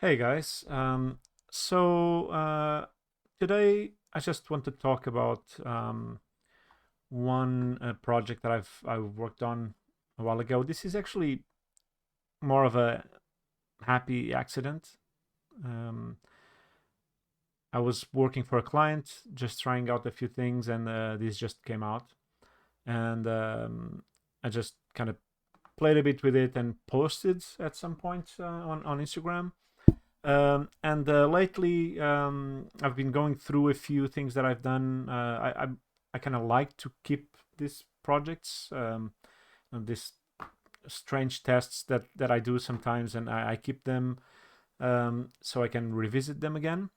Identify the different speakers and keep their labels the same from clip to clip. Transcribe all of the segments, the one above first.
Speaker 1: Hey guys, today I just want to talk about one project that I've worked on a while ago. This is actually more of a happy accident. Um, I was working for a client, just trying out a few things, and this just came out, and I just kind of played a bit with it and posted at some point on Instagram. And lately, I've been going through a few things that I've done. I kind of like to keep these projects, and these strange tests that I do sometimes, and I keep them so I can revisit them again.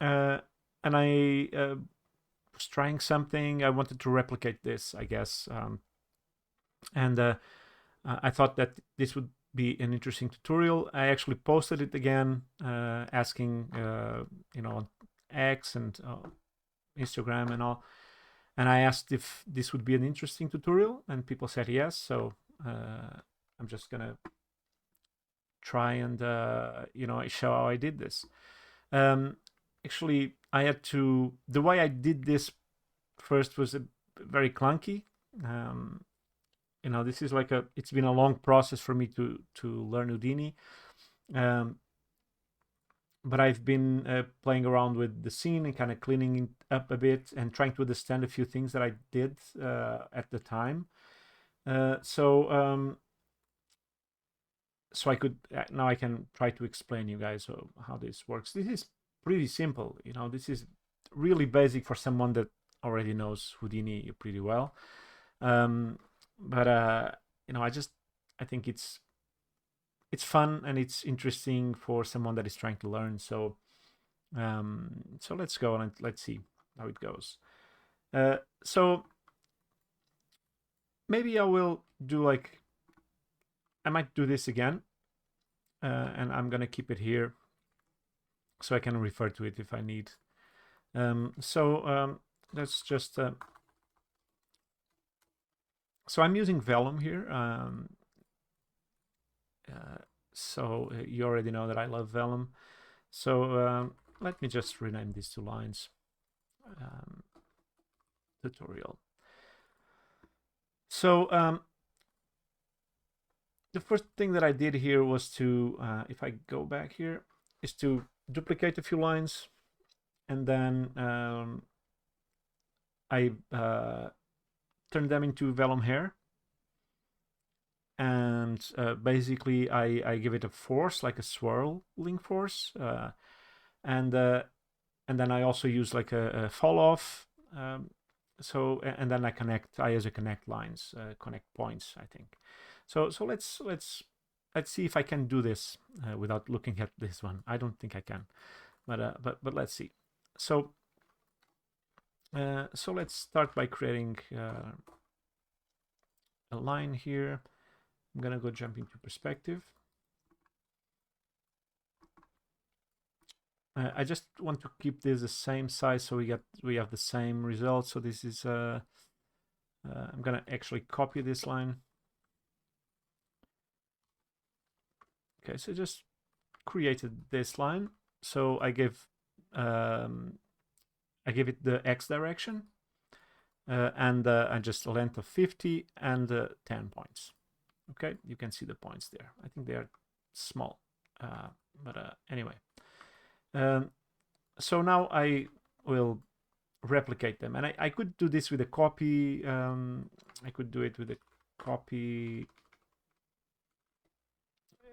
Speaker 1: Uh, and I was trying something. I wanted to replicate this, I guess, and I thought that this would be an interesting tutorial. I actually posted it again, asking, on X and Instagram and all. And I asked if this would be an interesting tutorial, and people said yes. So I'm just gonna try and show how I did this. Um, Actually, I had to. The way I did this first was very clunky. Um, this is like it's been a long process for me to learn Houdini. um, but I've been playing around with the scene and kind of cleaning it up a bit and trying to understand a few things that I did at the time. So I could now I can try to explain you guys how this works. This is pretty simple. This is really basic for someone that already knows Houdini pretty well. But I think it's fun and it's interesting for someone that is trying to learn. So let's go and let's see how it goes. So maybe I will do like I might do this again, and I'm gonna keep it here so I can refer to it if I need. Let's just. So I'm using Vellum here. You already know that I love Vellum. So let me just rename these two lines. Tutorial. So the first thing that I did here was to, if I go back here, is to duplicate a few lines, and then I turn them into vellum hair, and basically I give it a force, like a swirling force, and then I also use like a falloff. And then I use a connect lines, connect points, I think. So let's see if I can do this without looking at this one. I don't think I can, but let's see. So let's start by creating a line here. I'm gonna go jump into perspective. I just want to keep this the same size so we have the same result. So this is I'm gonna actually copy this line. Okay, so just created this line. So I give it the X direction, and just a length of 50 and 10 points. Okay, you can see the points there. I think they are small, but anyway. So now I will replicate them, and I could do this with a copy. I could do it with a copy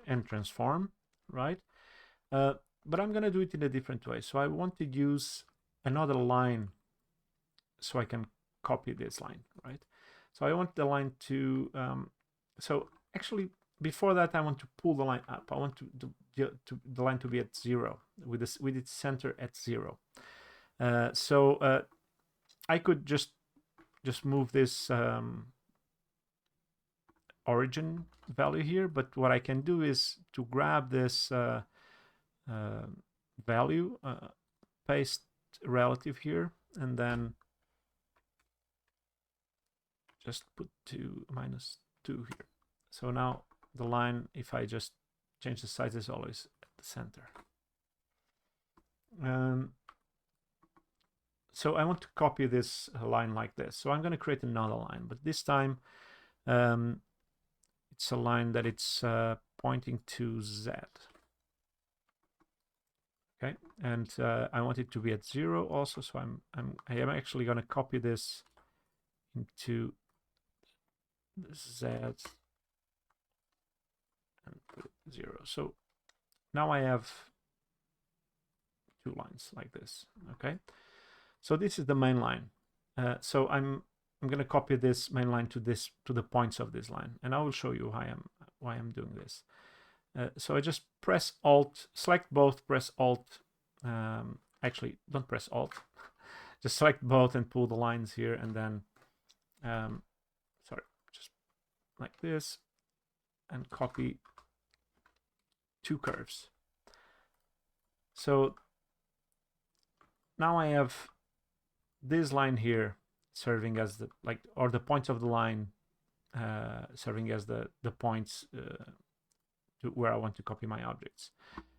Speaker 1: and transform, right? But I'm gonna do it in a different way. So I want to use another line so I can copy this line, right? So I want the line to, so actually before that I want to pull the line up. I want the line to be at 0 with its center at 0. I could just move this origin value here, but what I can do is to grab this value, paste relative here, and then just put -2 here. So now the line, if I just change the size, is always the center. So I want to copy this line like this. So I'm going to create another line, but this time it's a line that it's pointing to Z. Okay, and I want it to be at 0 also. So I am actually going to copy this into Z and put it 0. So now I have 2 lines like this. Okay, so this is the main line. So I'm going to copy this main line to the points of this line, and I will show you why I'm doing this. So I just press Alt, select both, press Alt. Actually, don't press Alt. Just select both and pull the lines here, and then, sorry, just like this, and copy 2 curves. So now I have this line here serving as the the points of the line serving as the points to where I want to copy my objects.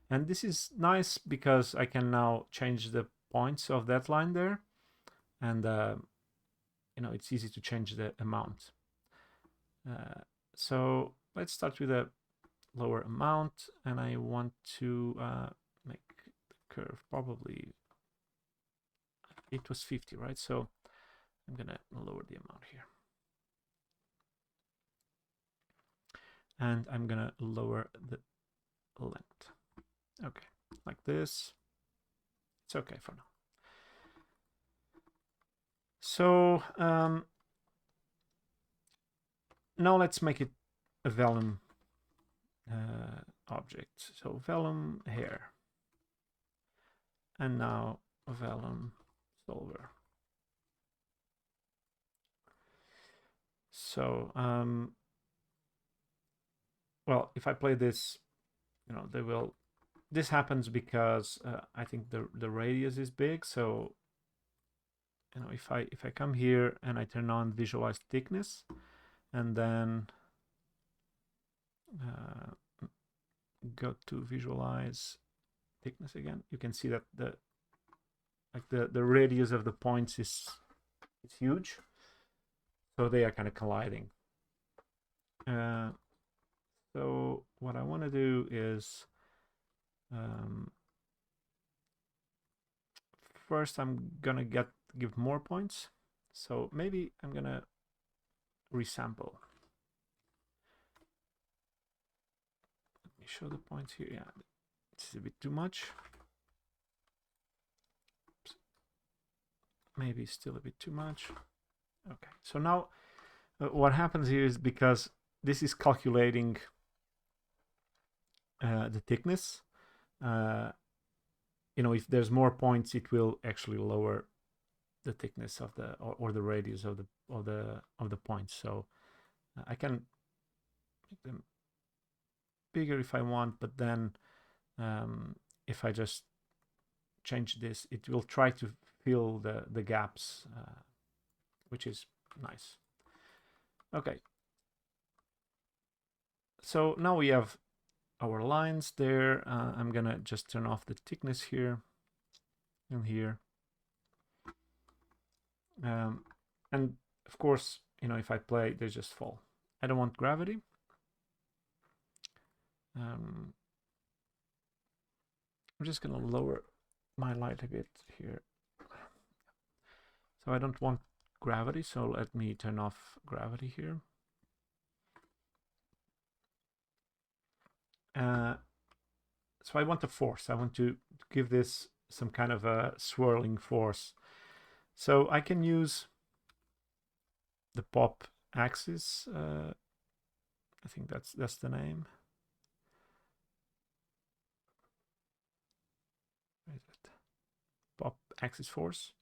Speaker 1: And this is nice because I can now change the points of that line there, and you know, it's easy to change the amount. So let's start with a lower amount, and I want to make the curve probably, it was 50, right? So I'm gonna lower the amount here, and I'm gonna lower the length. Okay, like this. It's okay for now. So now let's make it a vellum object. So vellum hair, and now vellum solver. So well, if I play this, you know, they will. This happens because I think the radius is big. So you know, if I come here and I turn on visualize thickness, and then go to visualize thickness again, you can see that the radius of the points is huge. So they are kind of colliding. So what I want to do is first I'm gonna give more points. So maybe I'm gonna resample. Let me show the points here. Yeah, it's a bit too much. Oops. Maybe still a bit too much. Okay, so now what happens here is, because this is calculating the thickness, you know, if there's more points, it will actually lower the thickness of the or the radius of the points. So I can make them bigger if I want, but then if I just change this, it will try to fill the gaps, which is nice. Okay, so now we have our lines there. I'm gonna just turn off the thickness here and here, and of course, you know, if I play, they just fall. I don't want gravity. I'm just gonna lower my light a bit here. So I don't want gravity, so let me turn off gravity here. So I want a force. I want to give this some kind of a swirling force. So I can use the pop axis. I think that's the name. Where is it? Pop axis force.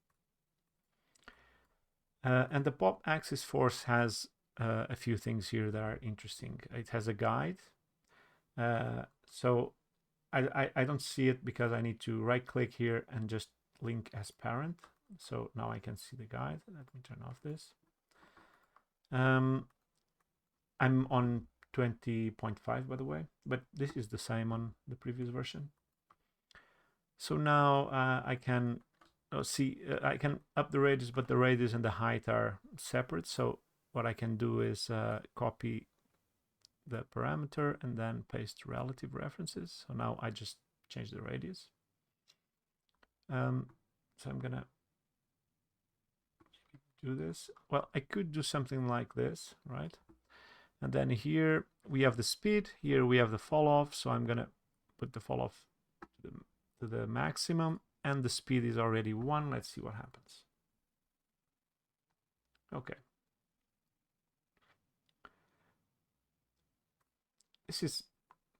Speaker 1: And the pop axis force has a few things here that are interesting. It has a guide. So I don't see it because I need to right click here and just link as parent. So now I can see the guide. Let me turn off this. I'm on 20.5 by the way, but this is the same on the previous version. So now I can see I can up the radius, but the radius and the height are separate. So what I can do is copy the parameter and then paste relative references. So now I just change the radius. So I'm gonna do this. Well, I could do something like this, right? And then here we have the speed, here we have the fall off. So I'm gonna put the fall off to the maximum, and the speed is already 1. Let's see what happens. Okay. This is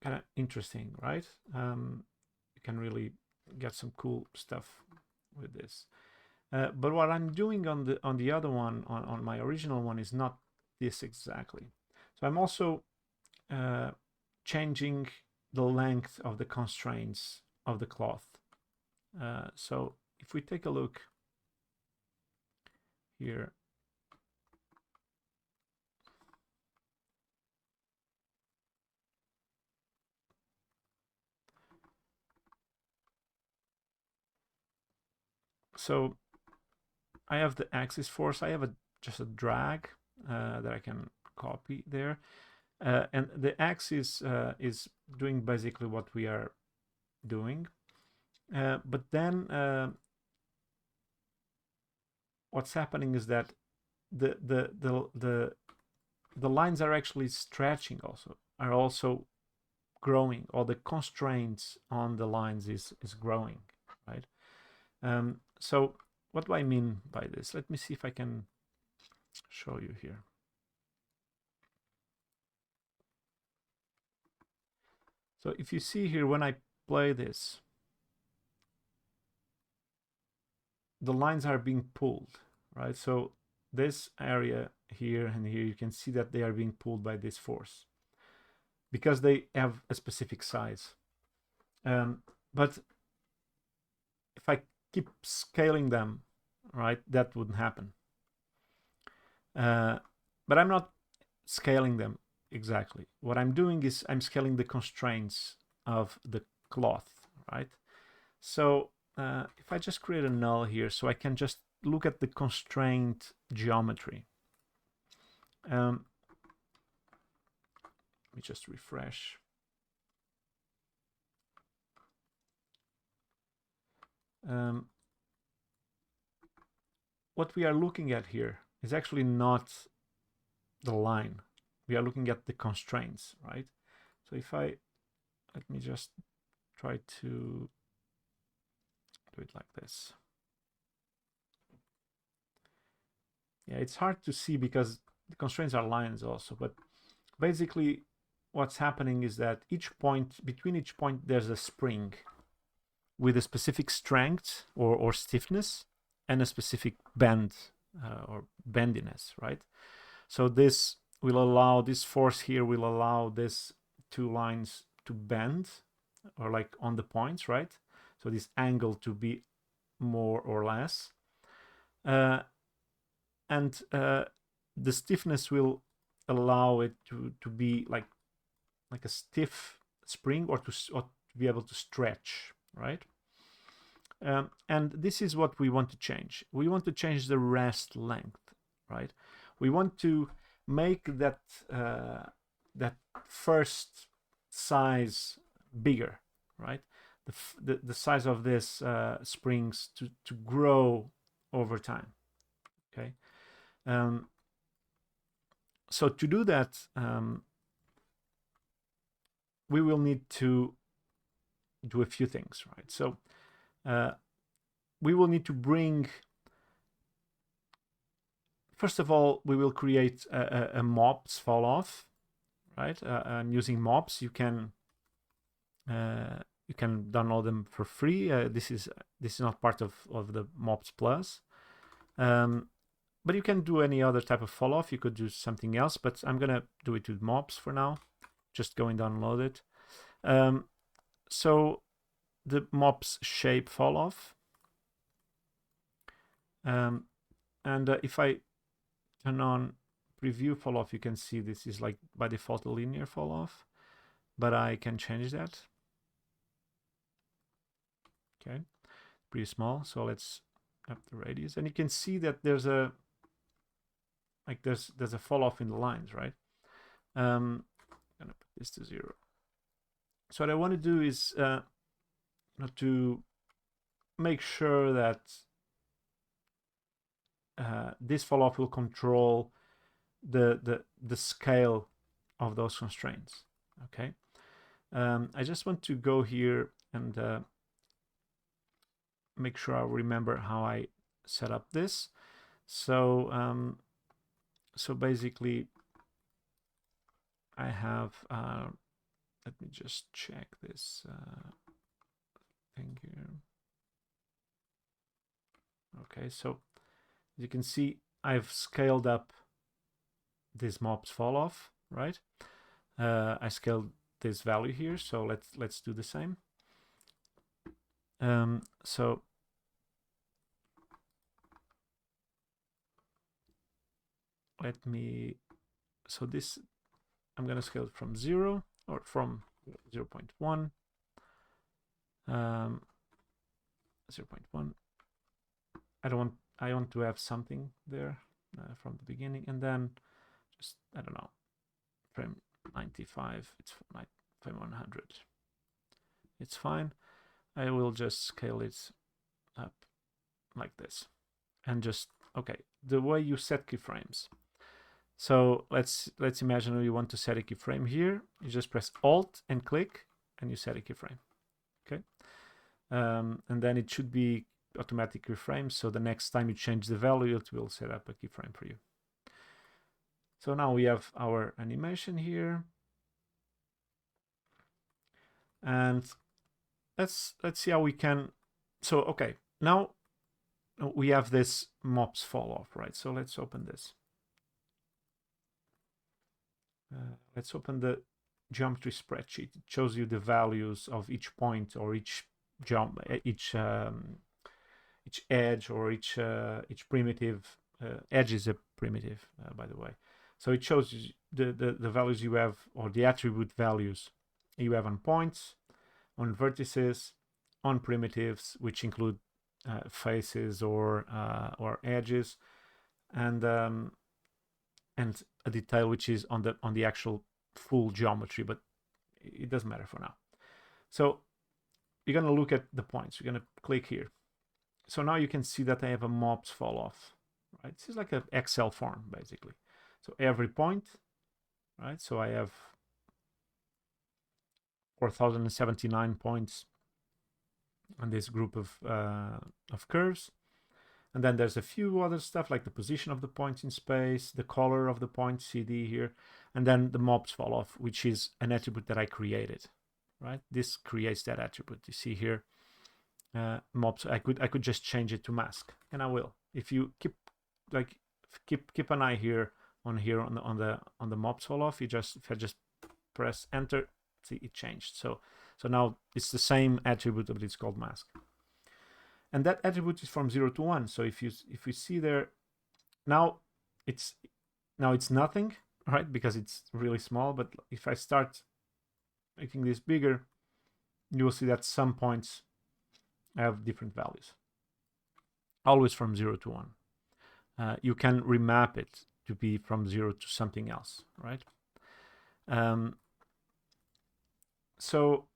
Speaker 1: kind of interesting, right? You can really get some cool stuff with this. But what I'm doing on the other one, on my original one, is not this exactly. So I'm also changing the length of the constraints of the cloth. So if we take a look here, so I have the axis force. I have just a drag that I can copy there. And the axis is doing basically what we are doing. But then what's happening is that the lines are actually stretching are also growing, or the constraints on the lines is growing, right? So what do I mean by this? Let me see if I can show you here. So if you see here, when I play this, the lines are being pulled, right? So this area here and here, you can see that they are being pulled by this force because they have a specific size. But if I keep scaling them, right, that wouldn't happen. But I'm not scaling them exactly. What I'm doing is I'm scaling the constraints of the cloth, right? So if I just create a null here, so I can just look at the constraint geometry. Let me just refresh. What we are looking at here is actually not the line. We are looking at the constraints, right? So if let me just try to do it like this. Yeah, it's hard to see because the constraints are lines also, but basically what's happening is that between each point there's a spring with a specific strength or stiffness and a specific bend or bendiness, right? So this force here will allow these two lines to bend, or like on the points, right? So this angle to be more or less. And the stiffness will allow it to be like a stiff spring, or to be able to stretch, right? And this is what we want to change. We want to change the rest length, right? We want to make that first size bigger, right? The size of this springs to grow over time. Okay. So to do that, we will need to do a few things, right? So we will need to bring, first of all, we will create a mops falloff, right? I'm using mops. You can download them for free. This is not part of the mops plus. But you can do any other type of falloff. You could do something else, but I'm gonna do it with mops for now. Just go and download it. So the mops shape falloff. And if I turn on preview falloff, you can see this is like by default a linear falloff, but I can change that. Okay, pretty small. So let's up the radius, and you can see that there's a there's a falloff in the lines, right? I'm gonna put this to 0. So what I want to do is to make sure that this falloff will control the scale of those constraints. Okay, I just want to go here and make sure I remember how I set up this. So so basically I have let me just check this thing here. Okay, so as you can see, I've scaled up this mops falloff, right? I scaled this value here, so let's do the same. So let me, so this, I'm gonna scale it from 0 or from 0.1, 0.1. I want to have something there from the beginning, and then just, I don't know, frame 95, it's frame 100. It's fine. I will just scale it up like this, and just, okay, the way you set keyframes. So let's imagine we want to set a keyframe here. You just press Alt and click, and you set a keyframe. Okay, and then it should be automatic keyframe. So the next time you change the value, it will set up a keyframe for you. So now we have our animation here, and let's see how we can. So okay, now we have this mops falloff, right? So let's open this. Let's open the geometry spreadsheet. It shows you the values of each point or each edge or each primitive. Edge is a primitive, by the way. So it shows you the values you have, or the attribute values you have on points, on vertices, on primitives, which include faces or edges, and a detail which is on the actual full geometry, but it doesn't matter for now. So you're going to look at the points. You're going to click here. So now you can see that I have a mops falloff, right? This is like an Excel form, basically. So every point, right? So I have 4,079 points on this group of curves. And then there's a few other stuff like the position of the points in space, the color of the point, CD here, and then the mops falloff, which is an attribute that I created, right? This creates that attribute. You see here, mops. I could just change it to mask, and I will. If you keep an eye here on the mops falloff, if I just press enter, see it changed. So now it's the same attribute, but it's called mask. And that attribute is from 0 to 1. So if you see there, now it's nothing, right? Because it's really small. But if I start making this bigger, you will see that some points have different values. Always from 0 to 1. You can remap it to be from 0 to something else, right? So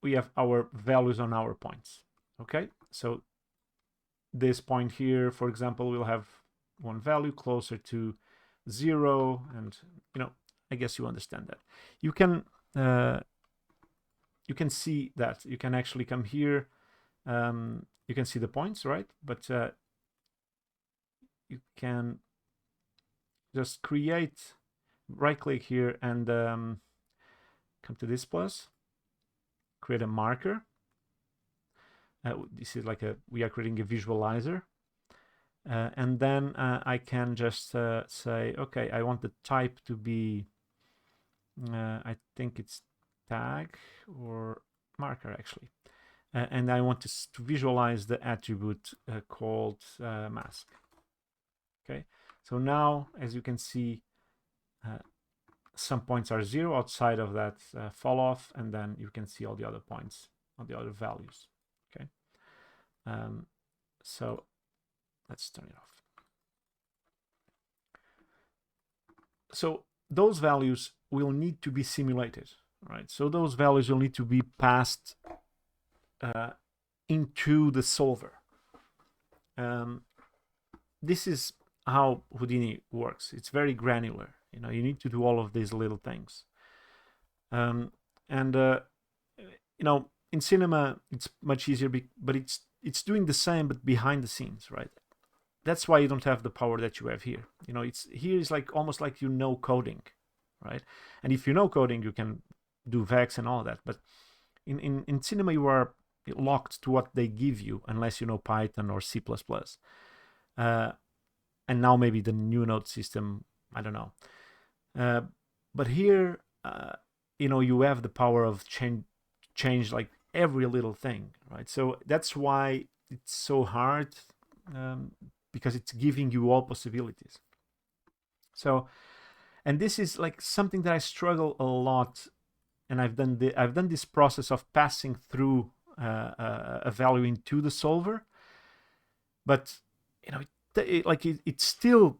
Speaker 1: we have our values on our points. Okay, so this point here, for example, will have one value closer to 0, and I guess you understand that. You can see that. You can actually come here. You can see the points, right? But you can just create, right click here, and come to this plus, create a marker. This is like we are creating a visualizer, and then I can just say, okay, I want the type to be, I think it's tag or marker actually, and I want to visualize the attribute called mask. Okay, So now, as you can see, some points are 0 outside of that fall off, and then you can see all the other points, all the other values. Okay. So let's turn it off. So those values will need to be simulated, right? So those values will need to be passed into the solver. This is how Houdini works. It's very granular. You know, you need to do all of these little things. You know, in cinema, it's much easier, but it's doing the same, but behind the scenes, right? That's why you don't have the power that you have here. You know, here is like almost like you know coding, right? And if you know coding, you can do vex and all that. But in cinema, you are locked to what they give you, unless you know Python or C++. And now maybe the new node system, I don't know. But here, you know, you have the power of change like every little thing, right? So that's why it's so hard, because it's giving you all possibilities. So, and this is like something that I struggle a lot, and I've done this process of passing through a value into the solver, but you know, it still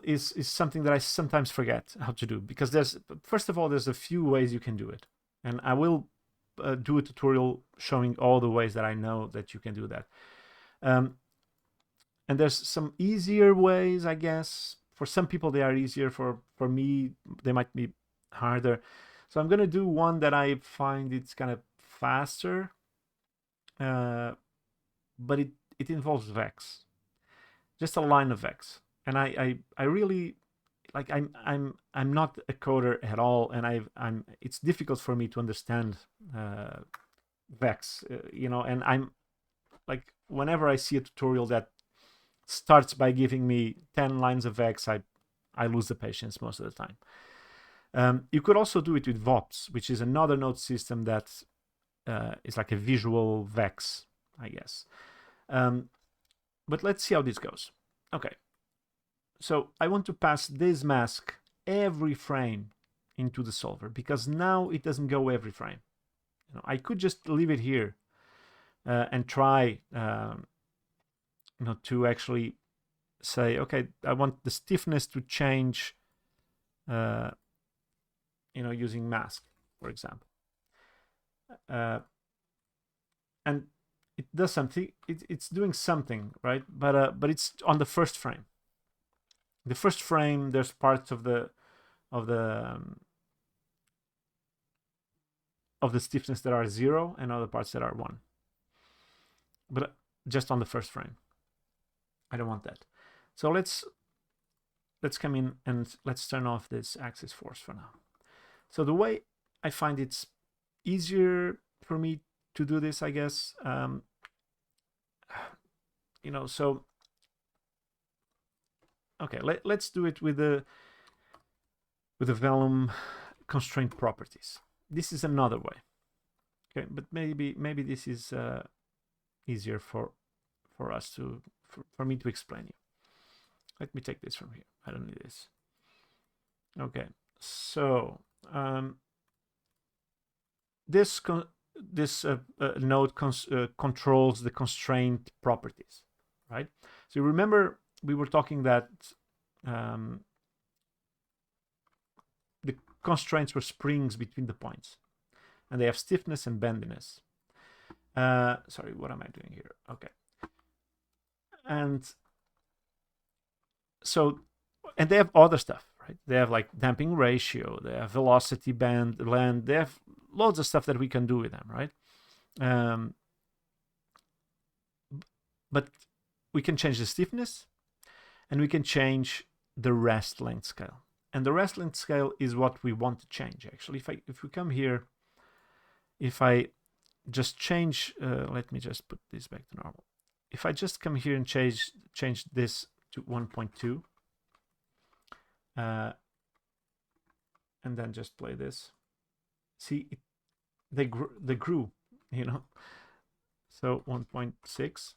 Speaker 1: is something that I sometimes forget how to do, because first of all, there's a few ways you can do it, and I will do a tutorial showing all the ways that I know that you can do that. And there's some easier ways, I guess. For some people they are easier. For me, they might be harder. So I'm gonna do one that I find it's kind of faster, but it involves vex, just a line of vex. And I really like, I'm not a coder at all, and it's difficult for me to understand vex, you know. And I'm like, whenever I see a tutorial that starts by giving me 10 lines of vex, I lose the patience most of the time. You could also do it with mops, which is another node system that is like a visual vex, I guess. But let's see how this goes. Okay. So I want to pass this mask every frame into the solver, because now it doesn't go every frame. You know, I could just leave it here and try, you know, to actually say, okay, I want the stiffness to change, you know, using mask, for example. And it does something. It's doing something, right? But it's on the first frame. The first frame, there's parts of the stiffness that are 0 and other parts that are 1. But just on the first frame. I don't want that. So let's come in and let's turn off this axis force for now. So the way I find it's easier for me to do this, I guess, you know, so okay, let's do it with the Vellum constraint properties. This is another way. Okay, but maybe this is easier for us to for me to explain you. Let me take this from here. I don't need this. Okay, so this node controls the constraint properties, right? So you remember we were talking that the constraints were springs between the points, and they have stiffness and bendiness. Sorry, what am I doing here? Okay. And so, and they have other stuff, right? They have like damping ratio, they have velocity band, land, they have loads of stuff that we can do with them, right? But we can change the stiffness, and we can change the rest length scale. And the rest length scale is what we want to change, actually. If we come here, if I just change, let me just put this back to normal. If I just come here and change this to 1.2, and then just play this, see, they grew, you know. So 1.6,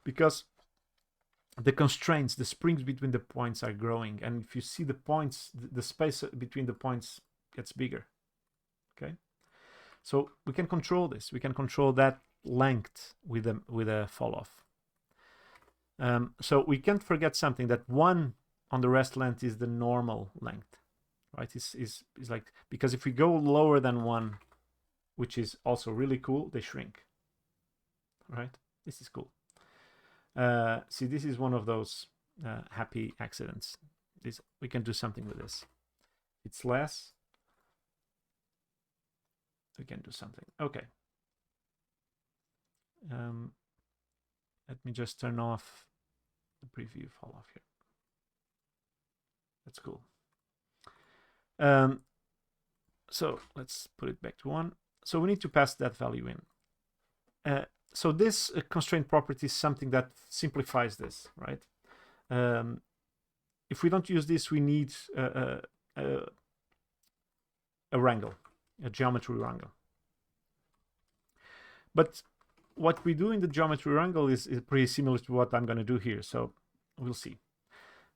Speaker 1: because the constraints, the springs between the points are growing. And if you see the points, the space between the points gets bigger. Okay. So we can control this. We can control that length with a falloff. So we can't forget something, that 1 on the rest length is the normal length, right? Is like, because if we go lower than 1, which is also really cool, they shrink, right? This is cool. See, this is one of those happy accidents. We can do something with this. It's less. We can do something. Okay. Let me just turn off the preview falloff here. That's cool. So let's put it back to 1. So we need to pass that value in. So this constraint property is something that simplifies this, right? If we don't use this, we need a wrangle, a geometry wrangle. But what we do in the geometry wrangle is pretty similar to what I'm going to do here. So we'll see.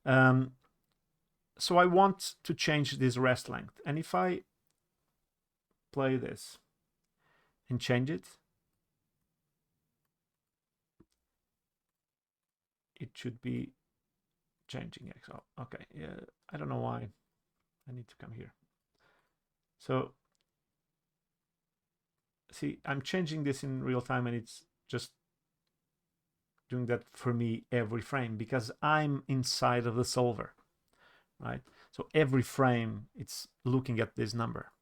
Speaker 1: So I want to change this rest length. And if I play this and change it, it should be changing. Okay, yeah, I don't know why. I need to come here. So see, I'm changing this in real time, and it's just doing that for me every frame because I'm inside of the solver, right? So every frame it's looking at this number.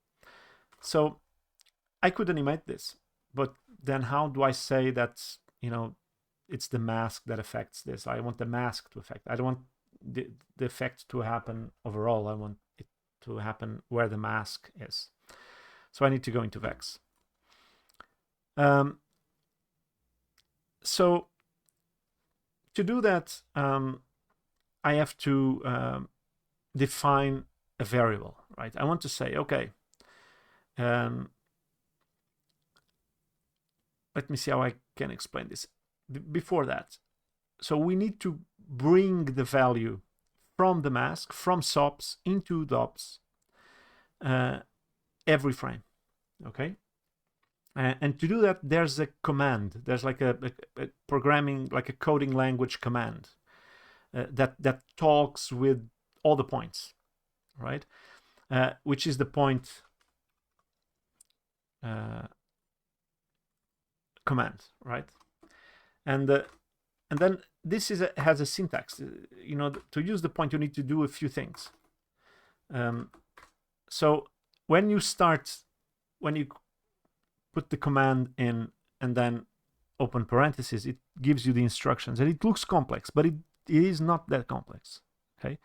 Speaker 1: So I could animate this, but then how do I say that, you know, it's the mask that affects this? I want the mask to affect. I don't want the effect to happen overall. I want it to happen where the mask is. So I need to go into Vex. So to do that, I have to define a variable, right? I want to say, okay, let me see how I can explain this. Before that, so we need to bring the value from the mask, from SOPs into DOPs every frame, okay? And to do that, there's a command. There's like a programming, like a coding language command that talks with all the points, right? Which is the point command, right? And then this has a syntax. You know, to use the point, you need to do a few things. So when you put the command in and then open parentheses, it gives you the instructions, and it looks complex, but it is not that complex. Okay,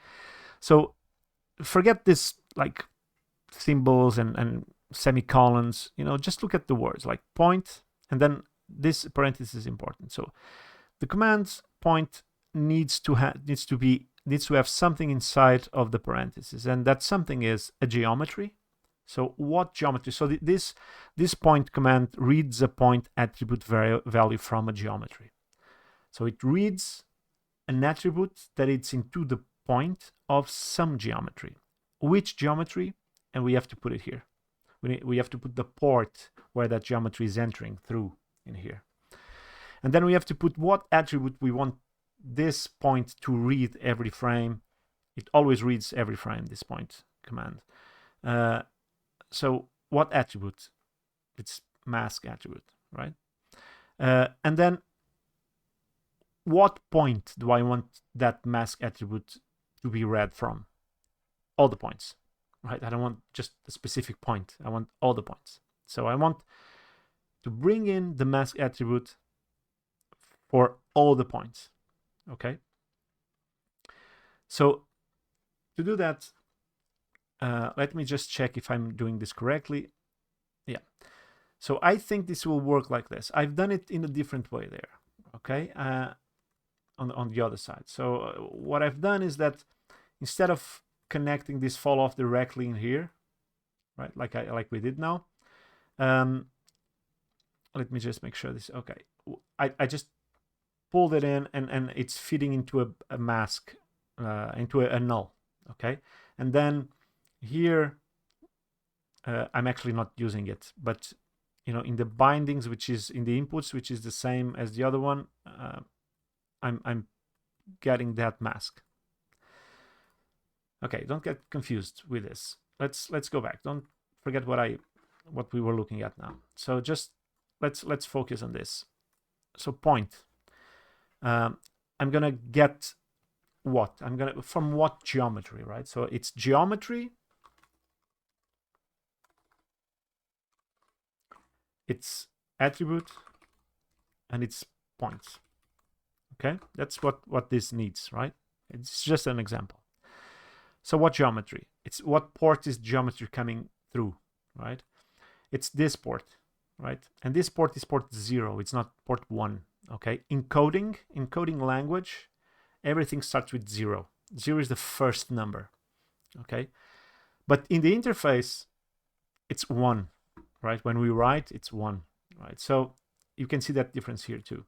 Speaker 1: so forget this like symbols and semicolons. You know, just look at the words like point, and then this parenthesis is important. So the command point needs to have something inside of the parentheses, and that something is a geometry. So what geometry? So this point command reads a point attribute value from a geometry. So it reads an attribute that it's into the point of some geometry. Which geometry? And we have to put it here. We have to put the port where that geometry is entering through in here. And then we have to put what attribute we want this point to read every frame. It always reads every frame, this point command. So what attribute? It's mask attribute, right? And then what point do I want that mask attribute to be read from? All the points, right? I don't want just a specific point. I want all the points. So I want to bring in the mask attribute for all the points, okay? So to do that, let me just check if I'm doing this correctly. Yeah. So I think this will work like this. I've done it in a different way there, okay? On the other side. So what I've done is that instead of connecting this falloff directly in here, right, like we did now, let me just make sure this. Okay, I just pulled it in, and it's feeding into a mask, into a null, okay? And then here, I'm actually not using it, but in the bindings, which is in the inputs, which is the same as the other one, I'm getting that mask. Okay, don't get confused with this. Let's go back. Don't forget what we were looking at now. So just let's focus on this. So point. I'm gonna get what? From what geometry, right? So it's geometry. It's attribute, and it's points. Okay, that's what this needs, right? It's just an example. So what geometry? It's what port is geometry coming through, right? It's this port, right? And this port is port 0. It's not port 1, okay? In coding language, everything starts with 0. 0 is the first number, okay? But in the interface, it's 1, right? When we write, it's 1, right? So you can see that difference here too.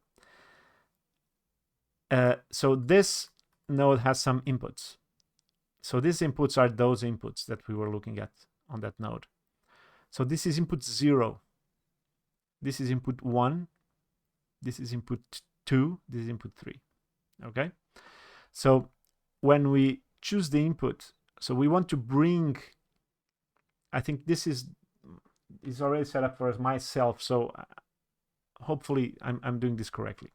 Speaker 1: So this node has some inputs. So these inputs are those inputs that we were looking at on that node. So this is input 0. This is input 1. This is input 2. This is input 3. Okay? So when we choose the input, so we want to bring, I think this is already set up for myself, so hopefully I'm doing this correctly.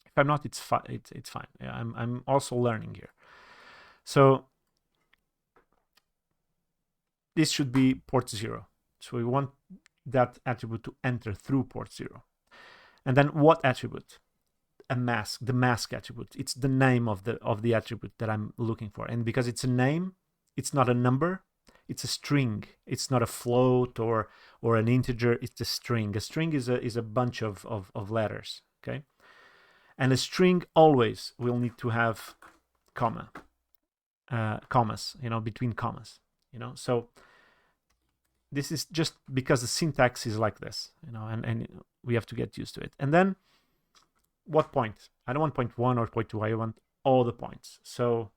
Speaker 1: If I'm not, it's fine. It's fine. Yeah, I'm also learning here. So this should be port 0. So we want that attribute to enter through port 0. And then what attribute? A mask, the mask attribute. It's the name of the attribute that I'm looking for. And because it's a name, it's not a number, it's a string. It's not a float or an integer, it's a string. A string is a bunch of letters, okay? And a string always will need to have commas, between commas, so this is just because the syntax is like this, and we have to get used to it. And then what point? I don't want point 1 or point 2, I want all the points. So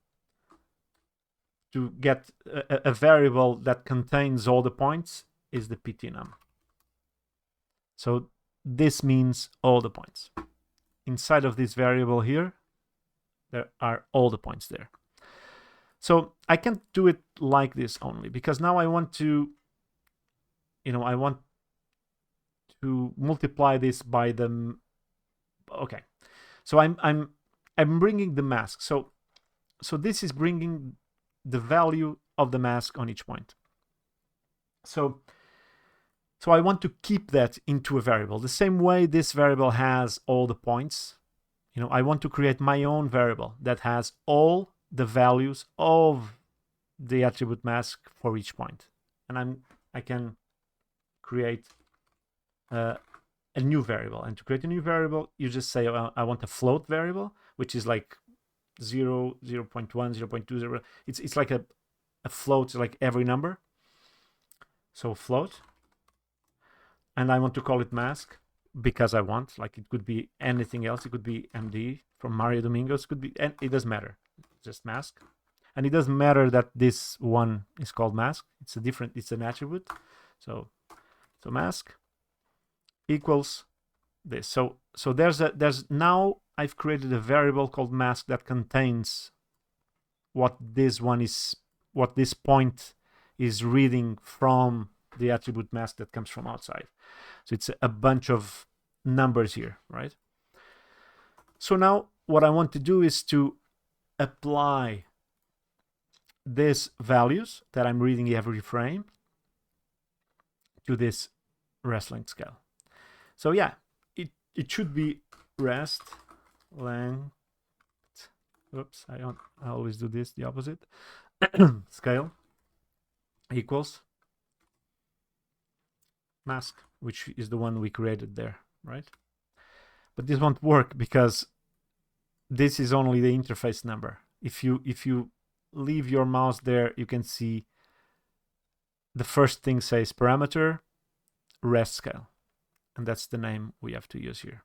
Speaker 1: to get a variable that contains all the points is the ptnum. So this means all the points. Inside of this variable here, there are all the points there. So I can't do it like this only, because now I want to, I want to multiply this by the. Okay, so I'm bringing the mask. So this is bringing the value of the mask on each point. So I want to keep that into a variable. The same way this variable has all the points, I want to create my own variable that has all the values of the attribute mask for each point. And I can create a new variable. And to create a new variable, you just say, I want a float variable, which is like 0, 0.1, 0.20. It's like a float, like every number. So float. And I want to call it mask because I want, like it could be anything else. It could be MD from Mario Domingos. Could be, and it doesn't matter. Just mask. And it doesn't matter that this one is called mask. It's an attribute. So mask equals this. So there's now I've created a variable called mask that contains what this point is reading from the attribute mask that comes from outside. So it's a bunch of numbers here, right? So now what I want to do is to apply these values that I'm reading every frame to this rest length scale. So yeah, it should be rest length. Oops, I always do this the opposite. Scale equals mask, which is the one we created there, right? But this won't work because this is only the interface number. If you leave your mouse there, you can see the first thing says parameter rest scale, and that's the name we have to use here.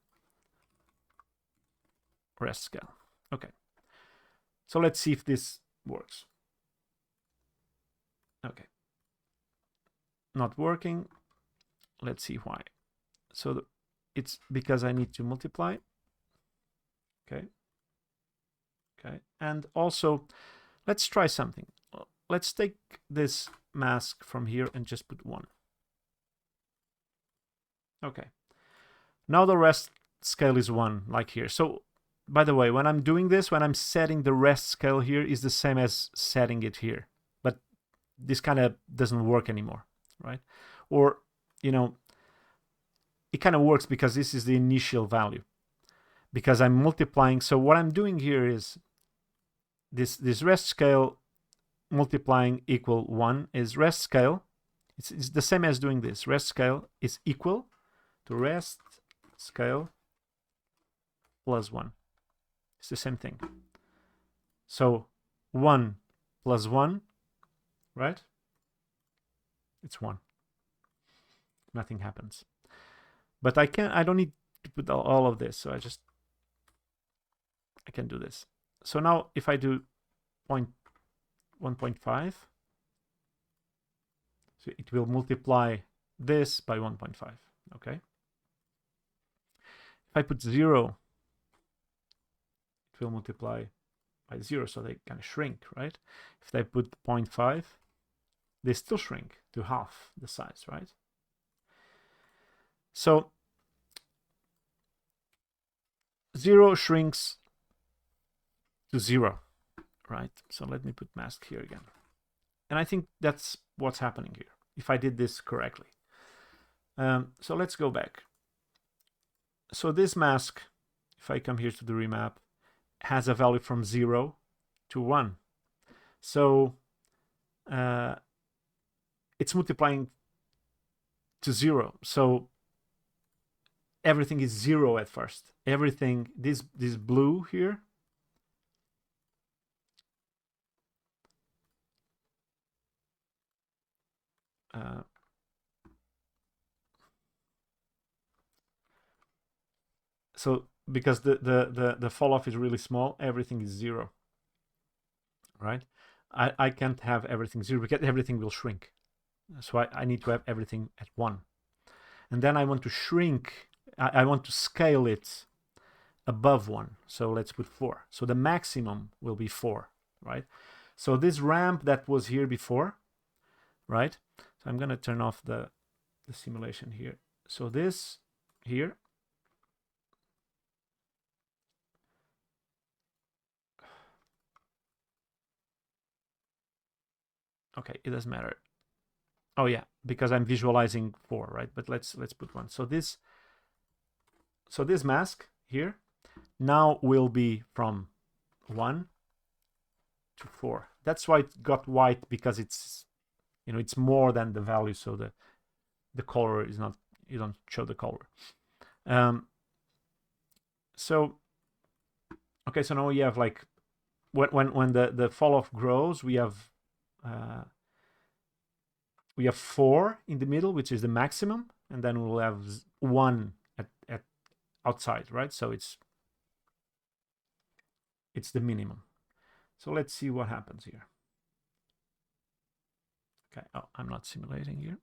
Speaker 1: rest scale. Okay. So let's see if this works. Okay. Not working. Let's see why. So it's because I need to multiply. Okay. Okay. And also, let's try something. Let's take this mask from here and just put 1. Okay. Now the rest scale is 1, like here. So, by the way, when I'm doing this, when I'm setting the rest scale here, is the same as setting it here. But this kind of doesn't work anymore, right? Or, you know, it kind of works because this is the initial value. Because I'm multiplying. So what I'm doing here is this rest scale multiplying equal 1 is rest scale. It's the same as doing this. Rest scale is equal to rest scale plus 1. It's the same thing. So 1 plus 1, right? It's 1. Nothing happens. But I don't need to put all of this. So I can do this. So now if I do 1.5, so it will multiply this by 1.5, okay? If I put 0, it will multiply by 0, so they kind of shrink, right? If I put 0.5, they still shrink to half the size, right? So 0 shrinks to 0, right? So let me put mask here again. And I think that's what's happening here, if I did this correctly. So let's go back. So this mask, if I come here to the remap, has a value from 0 to 1. So it's multiplying to 0. So everything is 0 at first. Everything, this blue here, so because the fall off is really small, everything is 0, right? I can't have everything 0 because everything will shrink. So I need to have everything at 1. And then I want to shrink, I want to scale it above 1. So let's put 4. So the maximum will be 4, right? So this ramp that was here before, right? So I'm going to turn off the simulation here. So this here, okay, it doesn't matter. Oh yeah, because I'm visualizing 4, right? But let's put 1. So this mask here now will be from 1 to 4. That's why it got white, because it's, you know, it's more than the value, so the color is not, you don't show the color. So okay, so now we have like when the fall off grows, we have 4 in the middle, which is the maximum, and then we'll have 1 at outside, right? So it's the minimum. So let's see what happens here. Okay, oh, I'm not simulating here.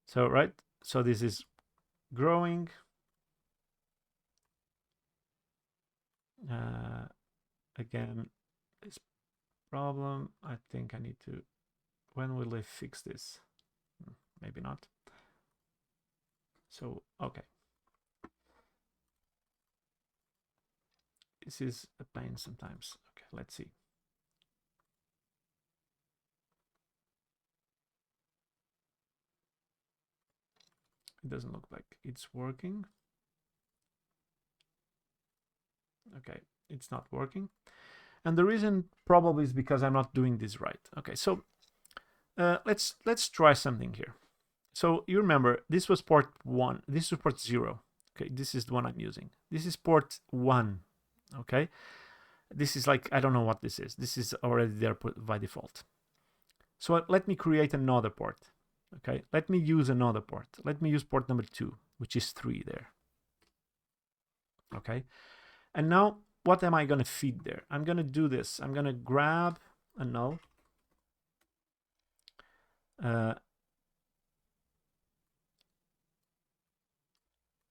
Speaker 1: So, right, so this is growing. Again, this problem, I think I need to, when will I fix this? Maybe not. So, okay. This is a pain sometimes. Okay, let's see. It doesn't look like it's working. Okay, it's not working. And the reason probably is because I'm not doing this right. Okay, so let's try something here. So you remember, this was port 1. This was port 0. Okay, this is the one I'm using. This is port 1. Okay, this is like, I don't know what this is. This is already there by default. So let me create another port. Okay, let me use another port. Let me use port number 2, which is 3 there. Okay. And now what am I going to feed there? I'm going to do this. I'm going to grab a null.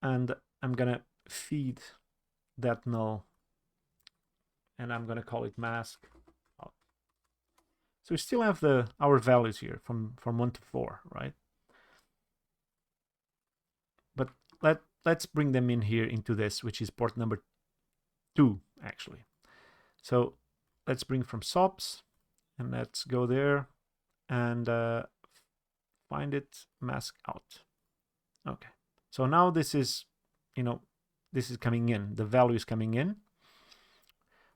Speaker 1: And I'm going to feed that null. And I'm going to call it mask. So we still have our values here from 1 to 4, right? But let's bring them in here into this, which is port number 2, actually. So let's bring from SOPs, and let's go there and find it, mask out. Okay. So now this is, this is coming in. The value is coming in.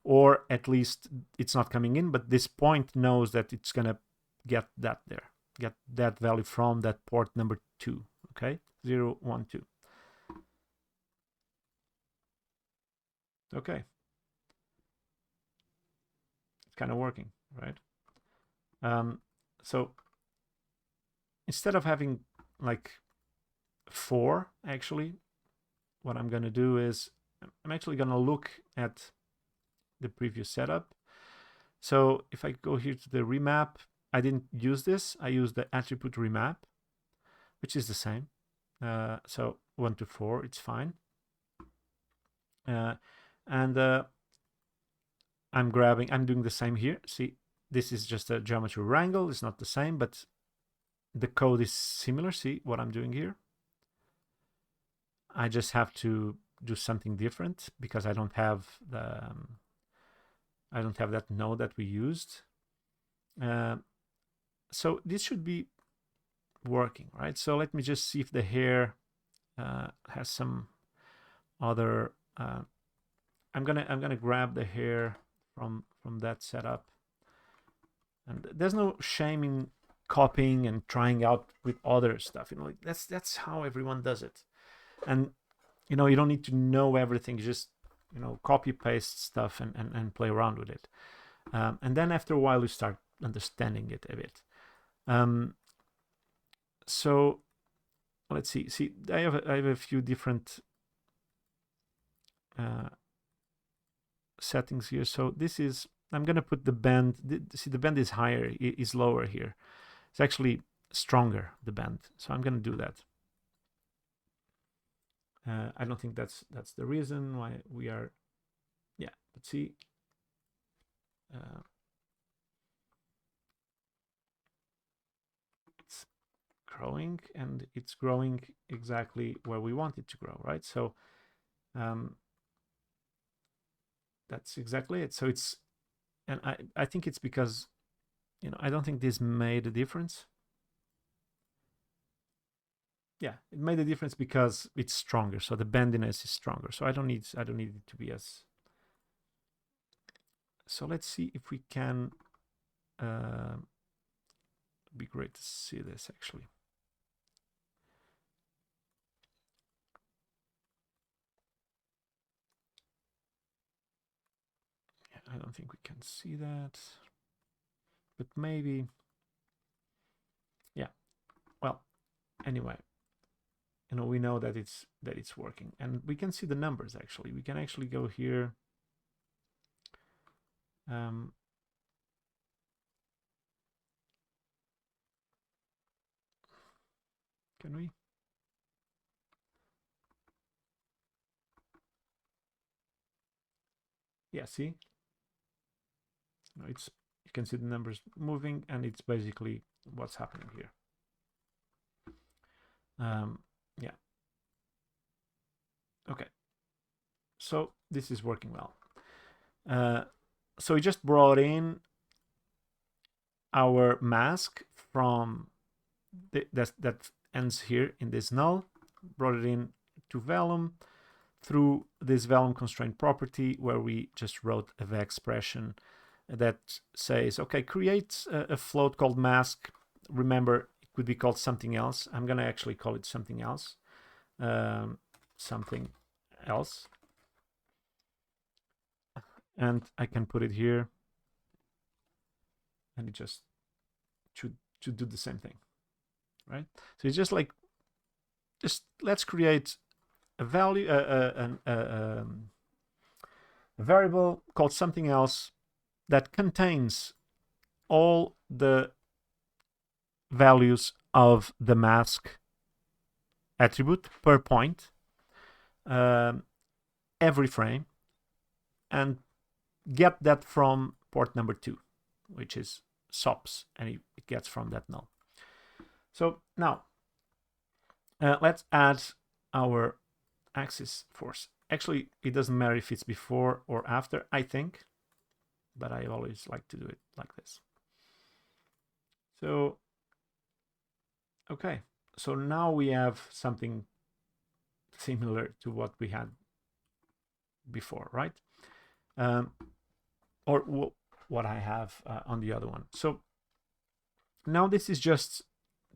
Speaker 1: Or at least it's not coming in, but this point knows that it's going to get that there, get that value from that port number 2, okay? 0, 1, 2. Okay. It's kind of working, right? So instead of having like 4, actually, what I'm going to do is I'm actually going to look at the previous setup. So if I go here to the remap, I didn't use this. I used the attribute remap, which is the same. So 1 to 4, it's fine. And I'm doing the same here. See, this is just a geometry wrangle. It's not the same, but the code is similar. See what I'm doing here? I just have to do something different because I don't have that node that we used. So this should be working, right? So let me just see if the hair has some other. I'm gonna grab the hair from that setup, and there's no shame in copying and trying out with other stuff. That's how everyone does it, and you don't need to know everything. You just copy paste stuff and play around with it, and then after a while you start understanding it a bit. So let's see. I have a few different settings here. So this is, I'm going to put the bend. See, the bend is higher, is lower here. It's actually stronger, the bend. So I'm going to do that. I don't think that's the reason why we are. Yeah, but see. It's growing, and it's growing exactly where we want it to grow, right? So that's exactly it. So it's, and I think it's because I don't think this made a difference. Yeah, it made a difference because it's stronger, so the bendiness is stronger. So I don't need it to be as. So let's see if we can. Be great to see this actually. I don't think we can see that, but maybe. Yeah. Well, anyway, we know that it's working, and we can see the numbers actually. We can actually go here. Can we? Yeah. See. It's, you can see the numbers moving, and it's basically what's happening here. Yeah. Okay. So this is working well. So we just brought in our mask from that ends here in this null, brought it in to Vellum through this Vellum constraint property, where we just wrote a expression that says, okay, create a float called mask. Remember, it could be called something else. I'm going to actually call it something else. Something else. And I can put it here. And it just should do the same thing, right? So it's just like, let's create a value, a variable called something else that contains all the values of the mask attribute per point every frame, and get that from port number 2, which is SOPs, and it gets from that null. So now let's add our axis force. Actually, it doesn't matter if it's before or after, I think, but I always like to do it like this. So, okay, so now we have something similar to what we had before, right? Or what I have on the other one. So now this is just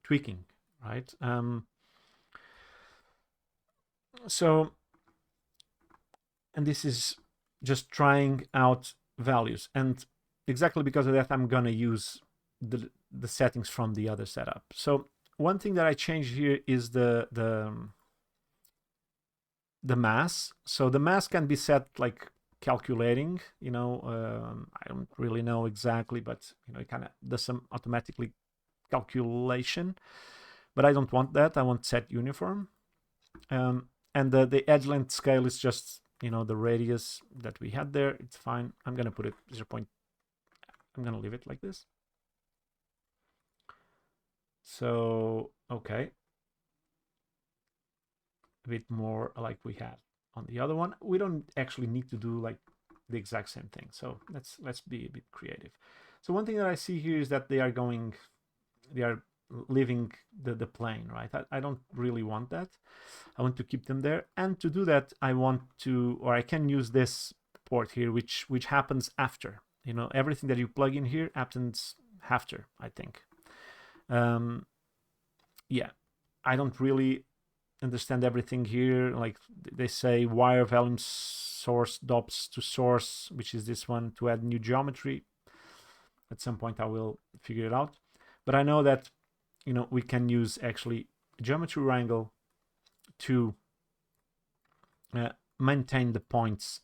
Speaker 1: tweaking, right? And this is just trying out values, and exactly because of that, I'm gonna use the settings from the other setup. So one thing that I changed here is the mass. So the mass can be set like calculating, I don't really know exactly, but it kind of does some automatically calculation, but I don't want that. I want set uniform. And the edge length scale is just the radius that we had there. It's fine. I'm gonna put it 0. I'm gonna leave it like this. So okay, a bit more like we had on the other one. We don't actually need to do like the exact same thing, so let's be a bit creative. So one thing that I see here is that they are leaving the plane, right? I don't really want that. I want to keep them there, and to do that I want to, or I can use this port here, which happens after. Everything that you plug in here happens after, I think. Yeah, I don't really understand everything here. Like they say wire volume source dops to source, which is this one, to add new geometry. At some point I will figure it out, but I know that we can use actually geometry wrangle to maintain the points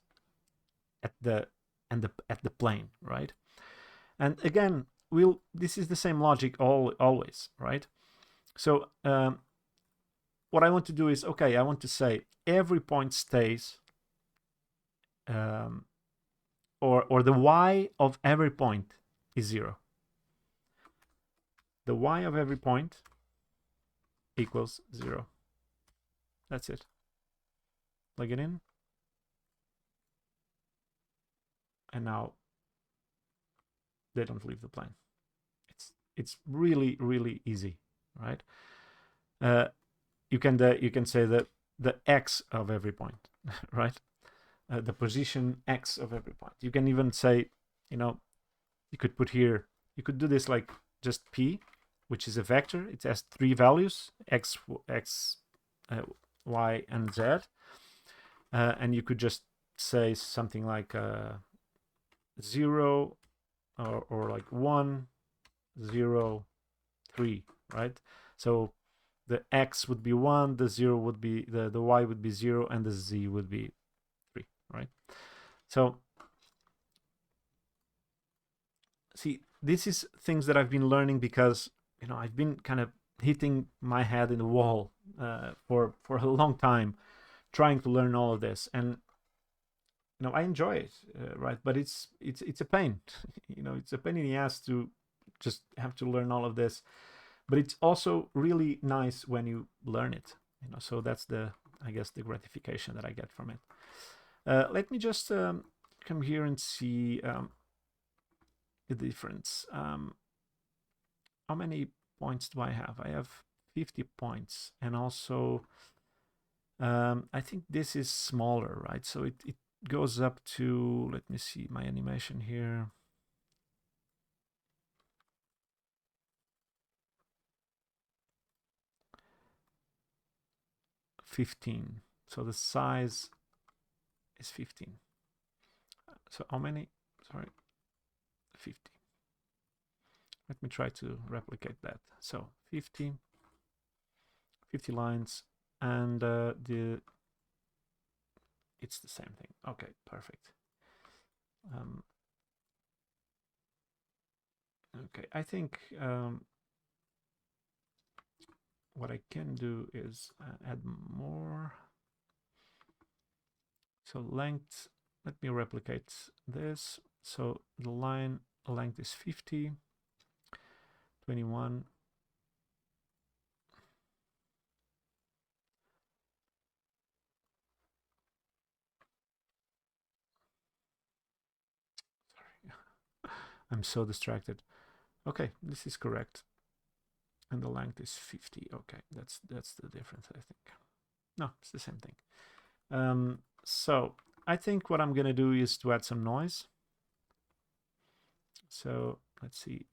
Speaker 1: at the plane, right? And again, this is the same logic always, right? So what I want to do is, okay, I want to say every point stays, or the y of every point is 0. The y of every point equals 0. That's it. Plug it in. And now they don't leave the plane. It's really, really easy, right? You can say the x of every point, right? The position x of every point. You can even say, you could put here, you could do this like just p, which is a vector. It has 3 values, x, y, and z. And you could just say something like 0 or like 1, 0, 3, right? So the x would be 1, the 0 would be, the y would be 0, and the z would be 3, right? So see, this is things that I've been learning because I've been kind of hitting my head in the wall for a long time, trying to learn all of this, and I enjoy it, right? But it's a pain. It's a pain in the ass to just have to learn all of this, but it's also really nice when you learn it. So that's I guess the gratification that I get from it. Let me just come here and see the difference. How many points do I have? I have 50 points, and also I think this is smaller, right? So it goes up to, let me see my animation here. $15. So the size is 15. So how many? Sorry, 50. Let me try to replicate that. So 50 lines, and the it's the same thing. Okay, perfect. Okay, I think what I can do is add more. So length, let me replicate this. So the line length is 50, 21. Sorry, I'm so distracted. Okay, this is correct. And the length is 50. Okay, that's the difference, I think. No, it's the same thing. So I think what I'm gonna do is to add some noise. So let's see.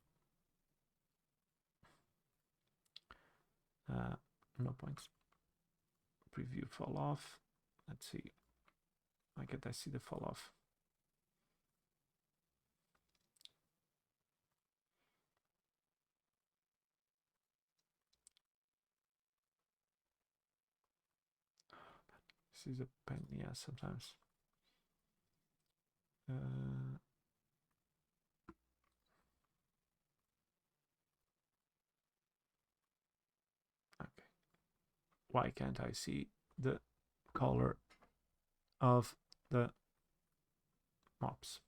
Speaker 1: No points. Preview fall off. Let's see. Why can't I see the fall off? This is a pain, yeah, sometimes. Okay. Why can't I see the color of the mops?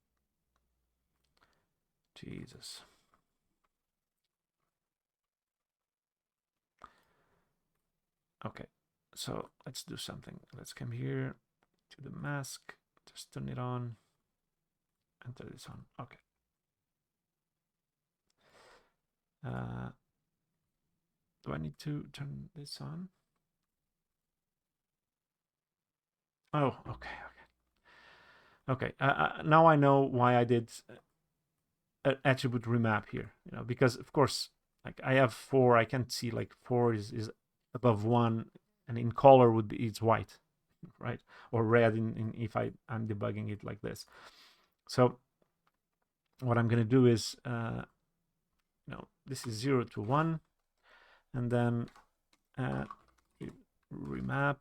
Speaker 1: Jesus. Okay, so let's do something. Let's come here to the mask, just turn it on, and turn this on. Okay. Do I need to turn this on? Oh, okay, okay. Okay, now I know why I did an attribute remap here, you know, because of course, like I have 4, I can't see like 4 is above 1, and in color would be it's white, right? Or red in if I'm debugging it like this. So what I'm gonna do is, this is 0 to 1, and then remap.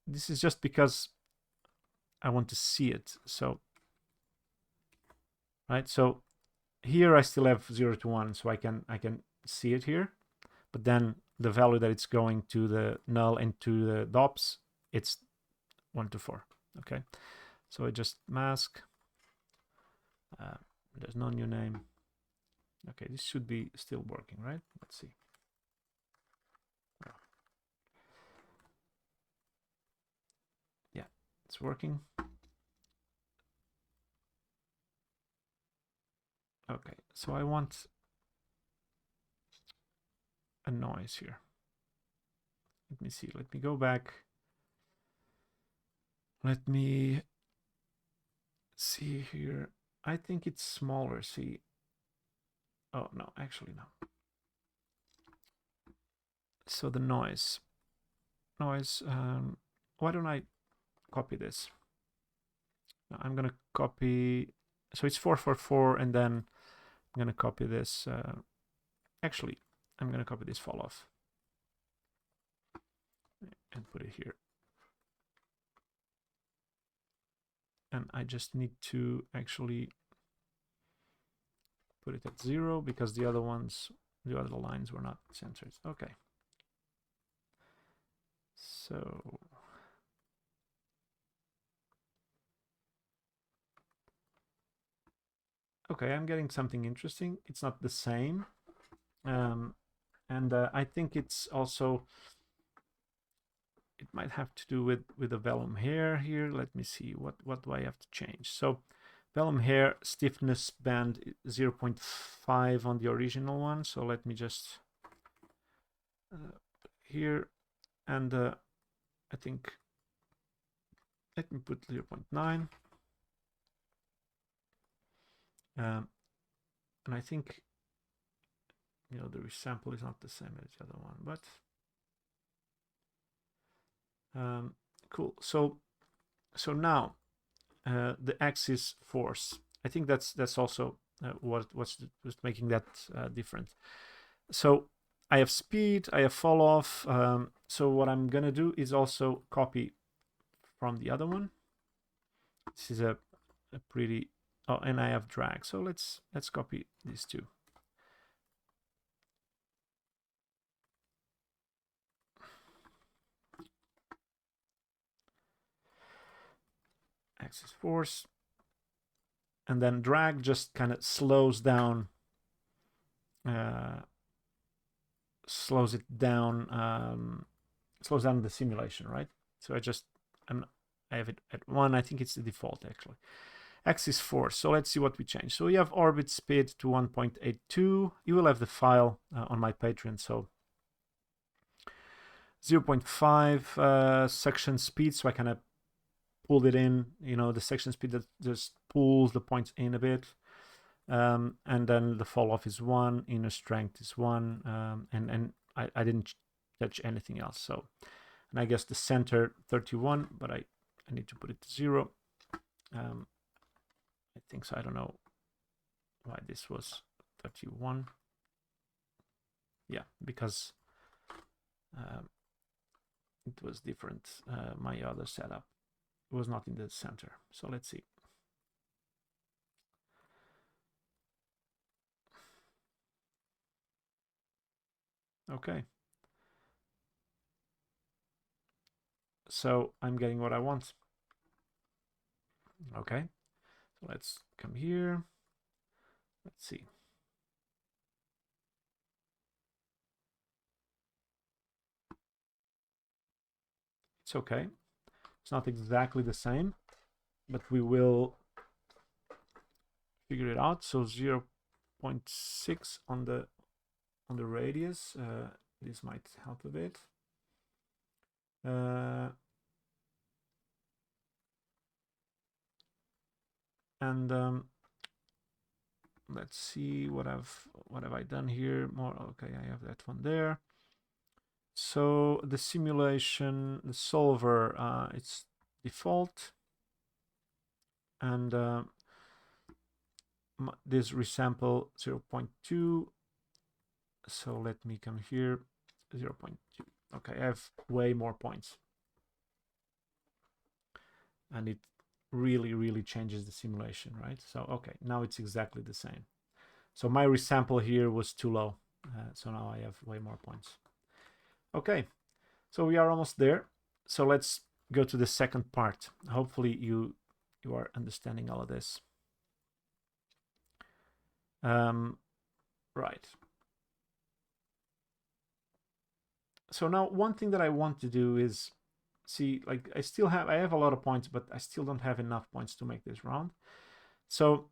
Speaker 1: This is just because I want to see it. So, right. So here I still have 0 to 1, so I can see it here, but then the value that it's going to the null and to the dops, it's 1 to 4. Okay. So I just mask. There's no new name. Okay, this should be still working, right? Let's see. Yeah, it's working. Okay, so I want a noise here. Let me see. Let me go back. Let me see here. I think it's smaller. See. Oh, no, actually, no. So the noise. Why don't I copy this? I'm going to copy. So it's 444, and then I'm going to copy this. Actually, I'm going to copy this fall off and put it here. And I just need to actually put it at 0 because the other lines were not centered. Okay. So okay, I'm getting something interesting. It's not the same. And I think it's also, it might have to do with the vellum hair here. Let me see, what do I have to change? So vellum hair stiffness band 0.5 on the original one. So let me just here, and I think, let me put 0.9. And I think, the resample is not the same as the other one, but cool. So now the axis force, I think that's also what's making that different. So I have speed, I have fall off. So what I'm gonna do is also copy from the other one. This is a pretty, oh, and I have drag. So let's copy these two. Axis force. And then drag just kind of slows down, slows down the simulation, right? So I have it at 1. I think it's the default actually. Axis force. So let's see what we change. So we have orbit speed to 1.82. You will have the file on my Patreon. So 0.5 section speed. So I kind of pulled it in, you know, the section speed that just pulls the points in a bit. And then the fall off is 1, inner strength is 1, and I didn't touch anything else. So, and I guess the center 31, but I need to put it to 0. I think so. I don't know why this was 31. Yeah, because it was different. My other setup was not in the center. So let's see. Okay. So I'm getting what I want. Okay. So let's come here. Let's see. It's okay. It's not exactly the same, but we will figure it out. So 0.6 on the radius. This might help a bit. And let's see what have I done here. More. Okay, I have that one there. So the simulation, the solver, it's default, and this resample 0.2. So let me come here, 0.2. Okay, I have way more points, and it really changes the simulation, right? So okay, now it's exactly the same. So my resample here was too low, so now I have way more points. Okay, so we are almost there. So let's go to the second part. Hopefully you are understanding all of this. Right. So now one thing that I want to do is see, like I have a lot of points, but I still don't have enough points to make this round. So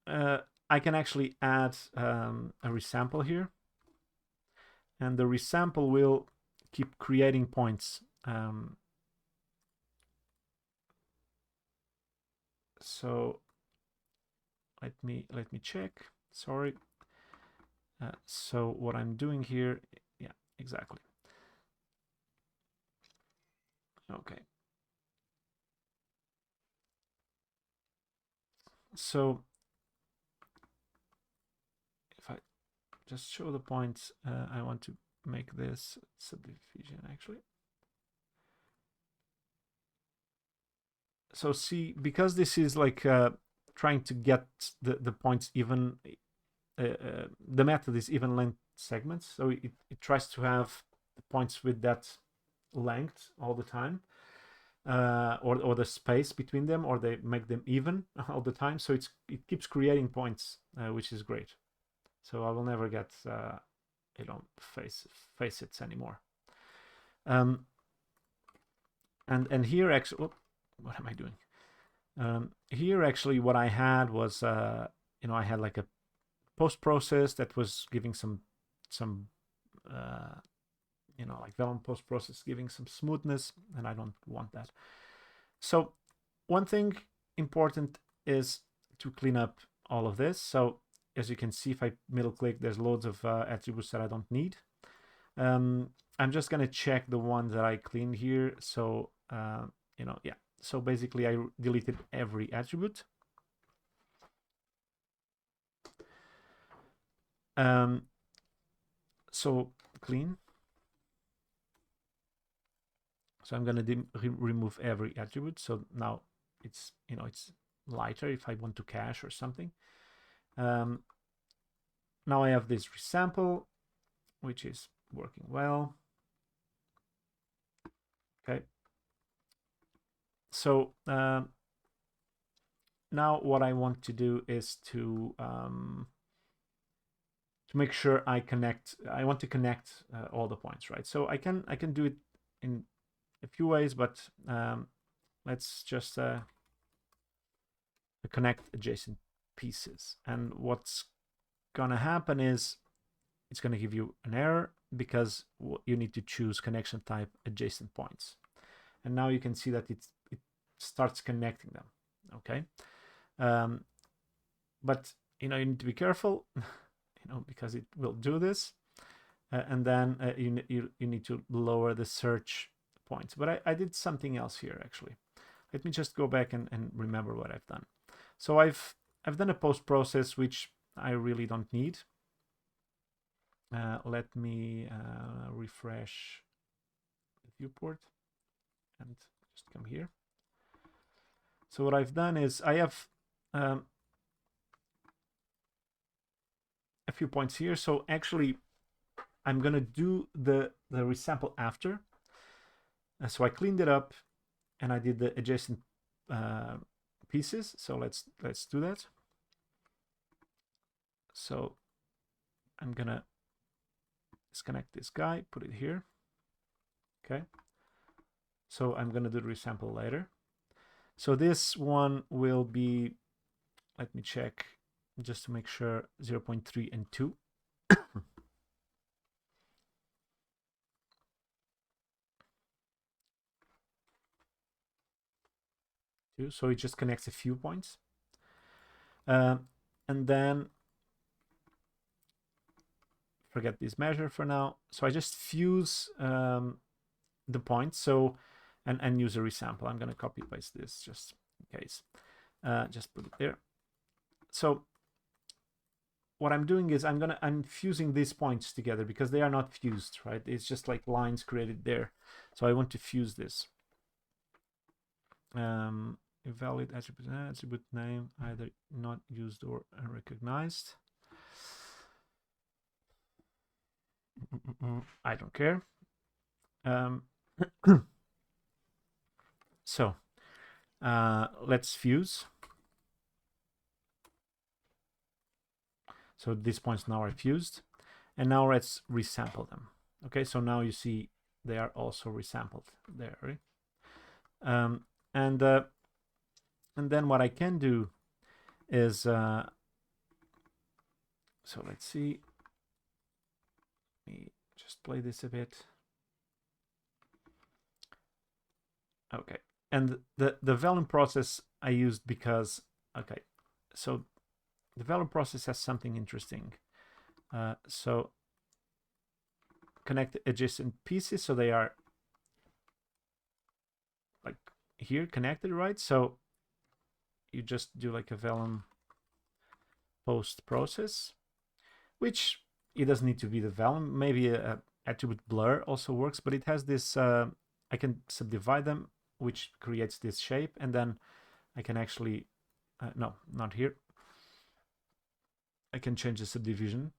Speaker 1: I can actually add a resample here, and the resample will keep creating points. So let me check. Sorry. So what I'm doing here, yeah, exactly. Okay. So if I just show the points, I want to make this subdivision actually. So see, because this is like trying to get the points even, the method is even length segments. So it tries to have the points with that length all the time, or the space between them, or they make them even all the time. So it keeps creating points, which is great. So I will never get facets anymore. And here actually, what am I doing? Here actually, what I had was I had like a post process that was giving some like Vellum post process giving some smoothness, and I don't want that. So one thing important is to clean up all of this. So as you can see, if I middle click, there's loads of attributes that I don't need. I'm just gonna check the ones that I cleaned here. So yeah. So basically, I deleted every attribute. So clean. So I'm going to remove every attribute. So now it's, it's lighter if I want to cache or something. Now I have this resample, which is working well. Okay. So now what I want to do is to make sure I want to connect all the points, right? So I can do it in a few ways, but let's just connect adjacent pieces. And what's gonna happen is it's gonna give you an error because you need to choose connection type adjacent points. And now you can see that it starts connecting them. Okay, but you need to be careful, because it will do this, and then you need to lower the search points. But I did something else here actually. Let me just go back and remember what I've done. So I've done a post process which I really don't need. Let me refresh the viewport and just come here. So what I've done is I have a few points here. So actually, I'm gonna do the resample after. So I cleaned it up and I did the adjacent pieces. So let's do that. So I'm gonna disconnect this guy, put it here. Okay. So I'm gonna do the resample later. So this one will be, let me check just to make sure, 0.3 and 2. So it just connects a few points. And then forget this measure for now. So I just fuse the points. So and use a resample. I'm gonna copy paste this just in case. Just put it there. So what I'm doing is I'm fusing these points together because they are not fused, right? It's just like lines created there. So I want to fuse this. Invalid attribute name either not used or unrecognized. I don't care. So let's fuse. So these points now are fused, and now let's resample them. Okay, so now you see they are also resampled there, right? And then what I can do is so let's see. Let me just play this a bit. Okay, and the Vellum process I used because, okay, so the Vellum process has something interesting. So connect adjacent pieces, so they are like here connected, right? So you just do like a Vellum post process, which it doesn't need to be the Vellum. Maybe a attribute blur also works, but it has this, I can subdivide them, which creates this shape, and then I can actually, no, not here. I can change the subdivision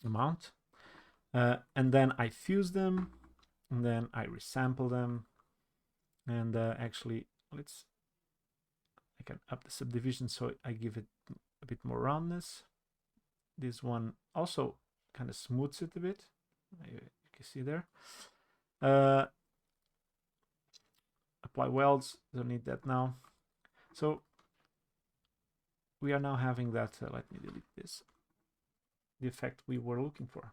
Speaker 1: amount, and then I fuse them, and then I resample them, and actually I can up the subdivision so I give it a bit more roundness. This one also kind of smooths it a bit. You can see there. Apply welds, don't need that now. So we are now having that, let me delete this, the effect we were looking for,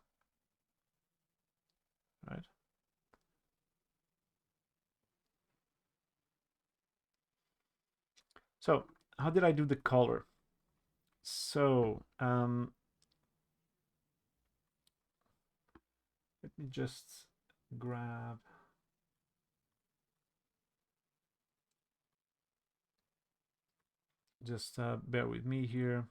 Speaker 1: right? So how did I do the color? So let me just grab, just bear with me here.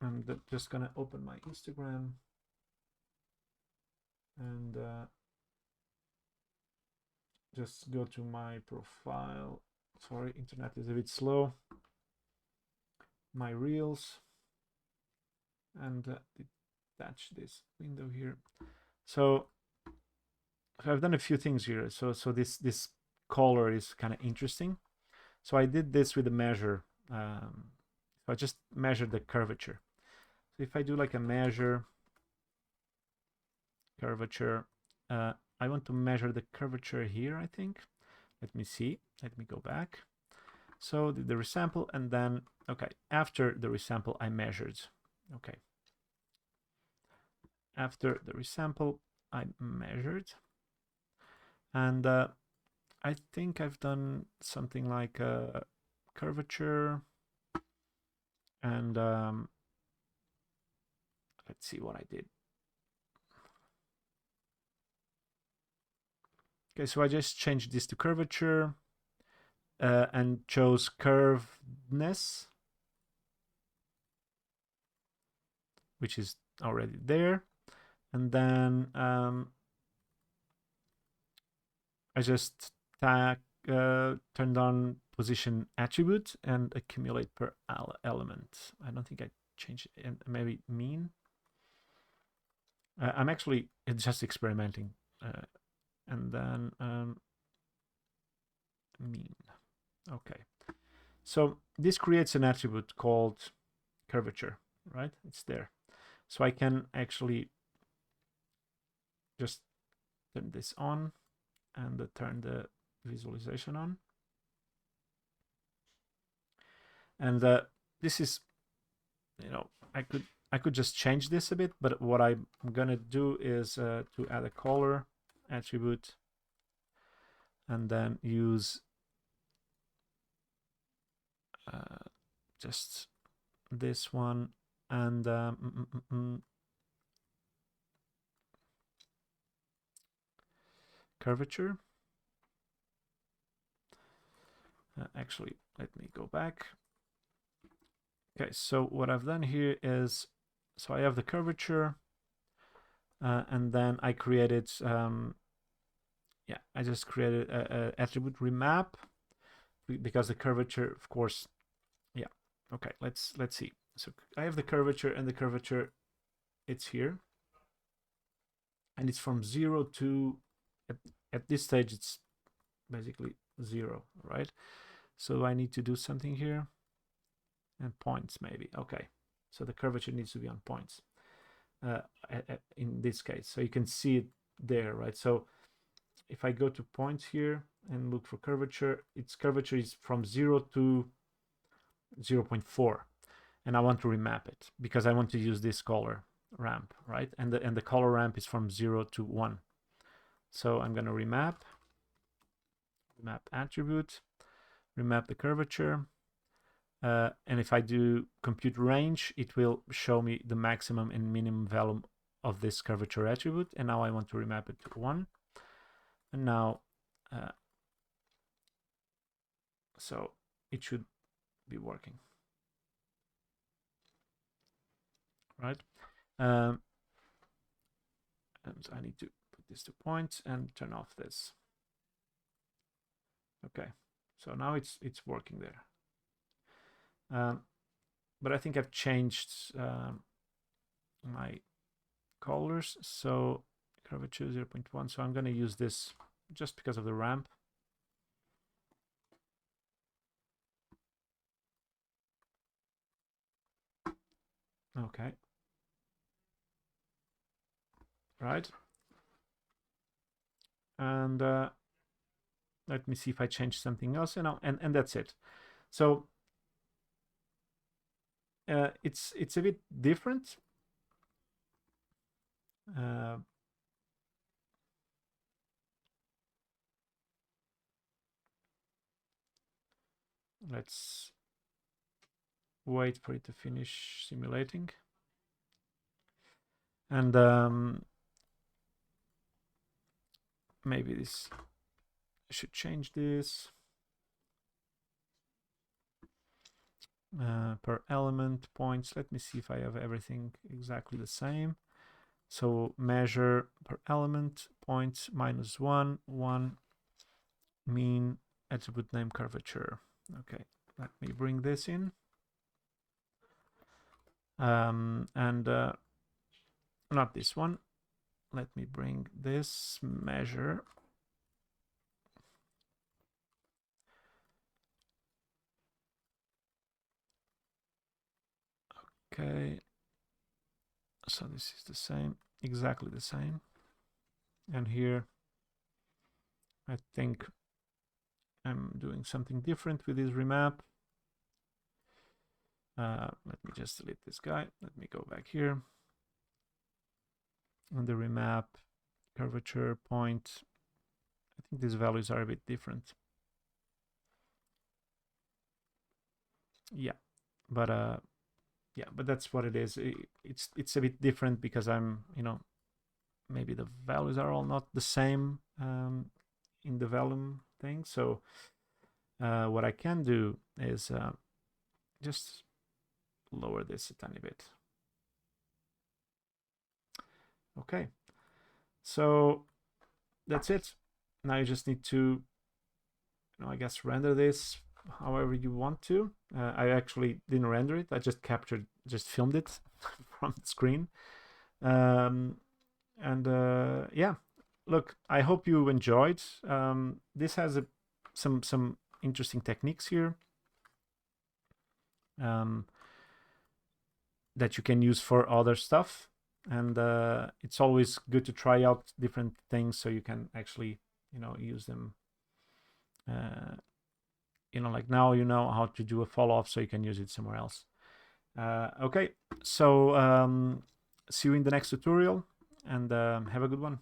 Speaker 1: I'm just gonna open my Instagram and just go to my profile. Sorry, internet is a bit slow. My reels, and detach this window here. So I've done a few things here. So this color is kind of interesting. So I did this with a measure. So I just measured the curvature. So if I do like a measure curvature, I want to measure the curvature here, I think. Let me see. Let me go back. So the resample, and then, okay, after the resample, I measured. Okay. After the resample, I measured. And I think I've done something like a curvature. And let's see what I did. Okay, so I just changed this to curvature and chose curvedness, which is already there. And then I just turned on position attribute and accumulate per element. I don't think I changed it, and maybe mean. I'm actually just experimenting. And then mean. Okay. So this creates an attribute called curvature, right? It's there. So I can actually just turn this on and turn the visualization on. And this is, you know, I could just change this a bit, but what I'm gonna do is to add a color attribute and then use just this one and curvature. Actually, let me go back. Okay, so what I've done here is, so I have the curvature, and then I created, yeah, I just created a attribute remap because the curvature, of course, yeah. Okay, let's see. So I have the curvature, and the curvature, it's here, and it's from 0 to at this stage it's basically 0, right? So I need to do something here, and points maybe. Okay, so the curvature needs to be on points in this case, so you can see it there, right? So if I go to points here and look for curvature, its curvature is from 0 to 0.4, and I want to remap it because I want to use this color ramp, right? And the color ramp is from 0 to 1. So I'm going to remap attribute, remap the curvature, and if I do compute range, it will show me the maximum and minimum value of this curvature attribute. And now I want to remap it to 1. And now, so it should be working, right? And I need to put this to points and turn off this. Okay, so now it's working there. But I think I've changed my colors. So curvature 0.1. So I'm going to use this just because of the ramp. Okay. Right. And let me see if I change something else, and that's it. So it's a bit different. Let's wait for it to finish simulating. And maybe this I should change this. Per element points. Let me see if I have everything exactly the same. So measure per element, points -1, 1, mean, attribute name, curvature. Okay, let me bring this in. And not this one. Let me bring this measure. Okay, so this is the same, exactly the same. And here, I think I'm doing something different with this remap. Let me just delete this guy. Let me go back here. On the remap, curvature, point, I think these values are a bit different. Yeah, but that's what it is. It's a bit different because I'm, maybe the values are all not the same in the Vellum thing. So what I can do is just lower this a tiny bit. Okay, so that's it. Now you just need to, I guess, render this however you want to. I actually didn't render it. I just filmed it from the screen. Yeah, look, I hope you enjoyed. This has some interesting techniques here that you can use for other stuff. And it's always good to try out different things so you can actually, use them. Like now you know how to do a falloff, so you can use it somewhere else. Okay, so see you in the next tutorial, and have a good one.